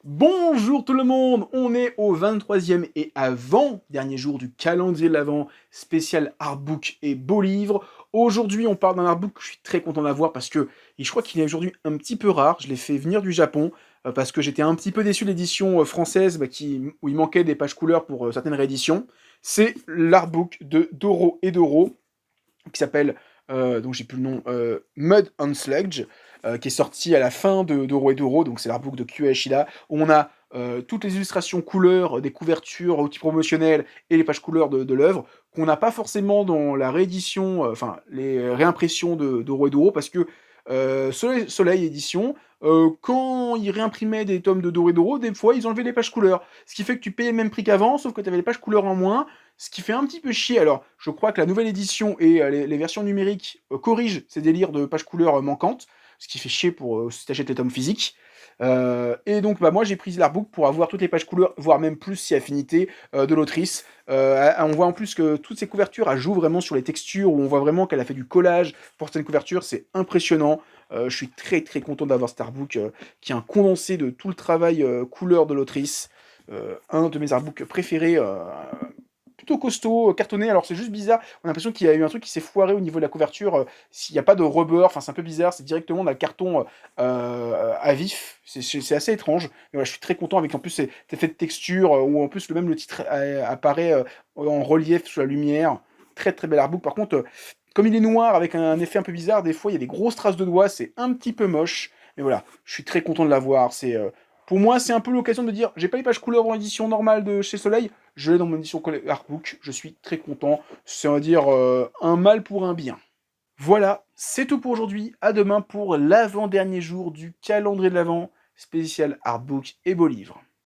Bonjour tout le monde, on est au 23e et avant-dernier jour du calendrier de l'Avent spécial artbook et beau livre. Aujourd'hui on parle d'un artbook que je suis très content d'avoir parce que je crois qu'il est aujourd'hui un petit peu rare, je l'ai fait venir du Japon parce que j'étais un petit peu déçu de l'édition française où il manquait des pages couleurs pour certaines rééditions. C'est l'artbook de Doro et Doro qui s'appelle, donc j'ai plus le nom, Mud and Sludge, qui est sorti à la fin de Doro et Doro, donc c'est l'artbook de Kyo Ishida, où on a toutes les illustrations couleurs, des couvertures, outils promotionnels et les pages couleurs de l'œuvre, qu'on n'a pas forcément dans la réédition, enfin les réimpressions de Doro et Doro, parce que Soleil Édition, quand ils réimprimaient des tomes de Doro et Doro, des fois ils enlevaient les pages couleurs. Ce qui fait que tu payais le même prix qu'avant, sauf que tu avais les pages couleurs en moins, ce qui fait un petit peu chier. Alors, je crois que la nouvelle édition et les versions numériques corrigent ces délires de pages couleurs manquantes, ce qui fait chier pour si t'achètes les tomes physiques. Et donc, bah, moi, j'ai pris l'artbook pour avoir toutes les pages couleurs, voire même plus si affinité de l'autrice. On voit en plus que toutes ces couvertures, elles jouent vraiment sur les textures, où on voit vraiment qu'elle a fait du collage pour certaines couvertures, c'est impressionnant. Je suis très très content d'avoir cet artbook qui est un condensé de tout le travail couleur de l'autrice. Un de mes artbooks préférés, plutôt costaud, cartonné. Alors c'est juste bizarre, on a l'impression qu'il y a eu un truc qui s'est foiré au niveau de la couverture, s'il n'y a pas de rebord, enfin c'est un peu bizarre, c'est directement dans le carton à vif, c'est assez étrange. Mais voilà, je suis très content avec en plus cet effet de texture, où en plus le titre apparaît en relief sous la lumière. Très très bel artbook. Par contre, comme il est noir avec un effet un peu bizarre, des fois il y a des grosses traces de doigts, c'est un petit peu moche. Mais voilà, je suis très content de l'avoir. Pour moi, c'est un peu l'occasion de dire, j'ai pas les pages couleurs dans l'édition normale de chez Soleil, je l'ai dans mon édition artbook, je suis très content. C'est, on va dire, un mal pour un bien. Voilà, c'est tout pour aujourd'hui. À demain pour l'avant-dernier jour du calendrier de l'Avent, spécial artbook et beau livre.